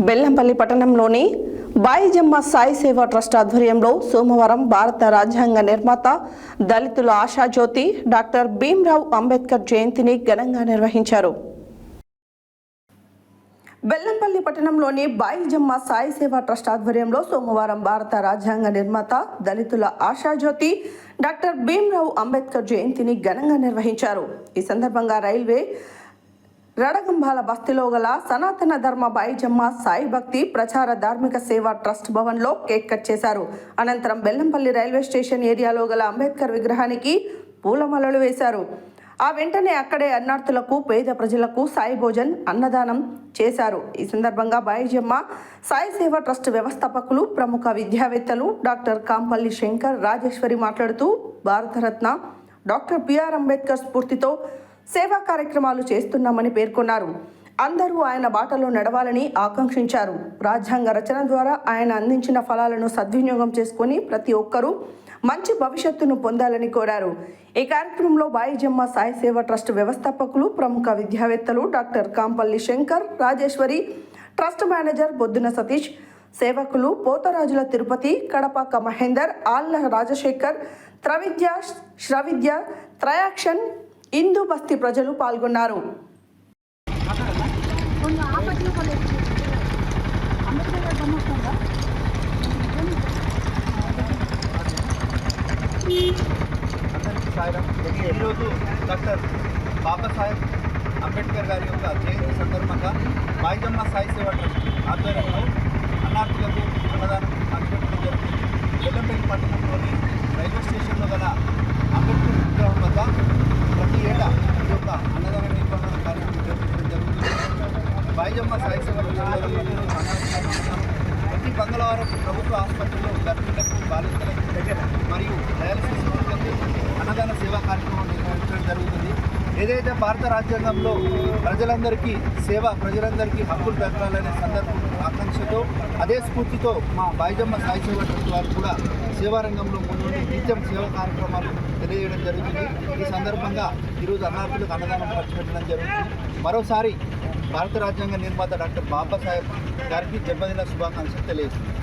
బెల్లంపల్లి పట్టణంలోని బాయిజమ్మ సాయి సేవా ట్రస్ట్ ఆధ్వర్యంలో సోమవారం భారత రాజ్యాంగ నిర్మాత దళితుల ఆశాజ్యోతి డాక్టర్ భీమ్రావ్ అంబేద్కర్ జయంతిని ఘనంగా నిర్వహించారు. బెల్లంపల్లి పట్టణంలోని బాయిజమ్మ సాయి సేవా ట్రస్ట్ ఆధ్వర్యంలో సోమవారం భారత రాజ్యాంగ నిర్మాత దళితుల ఆశాజ్యోతి డాక్టర్ భీమ్రావ్ అంబేద్కర్ జయంతిని ఘనంగా నిర్వహించారు. ఈ సందర్భంగా రైల్వే రడగంబాల బస్తీలో గల సనాతన ధర్మ బాయిజమ్మ సాయి భక్తి ప్రచార ధార్మిక సేవా ట్రస్ట్ భవన్లో కేక్ కట్ చేశారు. అనంతరం బెల్లంపల్లి రైల్వే స్టేషన్ ఏరియాలో గల అంబేద్కర్ విగ్రహానికి పూలమాలలు వేశారు. ఆ వెంటనే అక్కడే అన్నార్థులకు పేద ప్రజలకు సాయి భోజన్ అన్నదానం చేశారు. ఈ సందర్భంగా బాయిజమ్మ సాయి సేవా ట్రస్ట్ వ్యవస్థాపకులు ప్రముఖ విద్యావేత్తలు డాక్టర్ కాంపల్లి శంకర్ రాజేశ్వరి మాట్లాడుతూ భారతరత్న డాక్టర్ బిఆర్ అంబేద్కర్ స్ఫూర్తితో సేవా కార్యక్రమాలు చేస్తున్నామని పేర్కొన్నారు. అందరూ ఆయన బాటలో నడవాలని ఆకాంక్షించారు. రాజ్యాంగ రచన ద్వారా ఆయన అందించిన ఫలాలను సద్వినియోగం చేసుకుని ప్రతి ఒక్కరూ మంచి భవిష్యత్తును పొందాలని కోరారు. ఈ కార్యక్రమంలో బాయిజమ్మ సాయి సేవా ట్రస్ట్ వ్యవస్థాపకులు ప్రముఖ విద్యావేత్తలు doctor Kampalli Shankar Rajeshwari, trust manager Bodduna Satish, సేవకులు పోతరాజుల తిరుపతి, కడపాక మహేందర్, ఆళ్ల రాజశేఖర్, త్రవిద్య, శ్రవిద్య, త్రయాక్షన్, హిందూ బస్తీ ప్రజలు పాల్గొన్నారు. ఈరోజు డాక్టర్ బాబాసాహెబ్ అంబేద్కర్ గారి యొక్క జయంతి సందర్భంగా బాయిజమ్మ సాయి సేవా ట్రస్ట్ ఆధ్వర్యంలో అన్నార్థులకు అన్నదానం అందించడం జరుగుతుంది. బెల్లంపల్లి పట్టణంలోని రైల్వే స్టేషన్లో గల అంబేద్కర్ విగ్రహం వద్ద ప్రతి ఏటా ఈ యొక్క అన్నదాన నిర్వహణ కార్యక్రమం జరుగుతుంది. బాయిజమ్మ సాయి సేవా ప్రతి మంగళవారం ప్రభుత్వ ఆసుపత్రిలో గర్భిణులకు, బాలికలకు మరియు డయాలసిస్ అన్నదాన సేవా కార్యక్రమం నిర్వహించడం జరుగుతుంది. ఏదైతే భారత రాజ్యాంగంలో ప్రజలందరికీ హక్కులు దక్కాలనే సందర్భం ఆకాంక్షతో, అదే స్ఫూర్తితో మా బాయిజమ్మ సాయి సేవా ట్రస్ట్ వారు కూడా సేవా రంగంలో ముందుండి నిత్యం సేవా కార్యక్రమాలు తెలియజేయడం జరుగుతుంది. ఈ సందర్భంగా ఈరోజు అన్నార్థులకు అన్నదానం పంచిపెట్టడం జరుగుతుంది. మరోసారి భారత రాజ్యాంగ నిర్మాత డాక్టర్ బాబాసాహెబ్ గారికి జన్మదిన శుభాకాంక్షలు తెలియజేస్తుంది.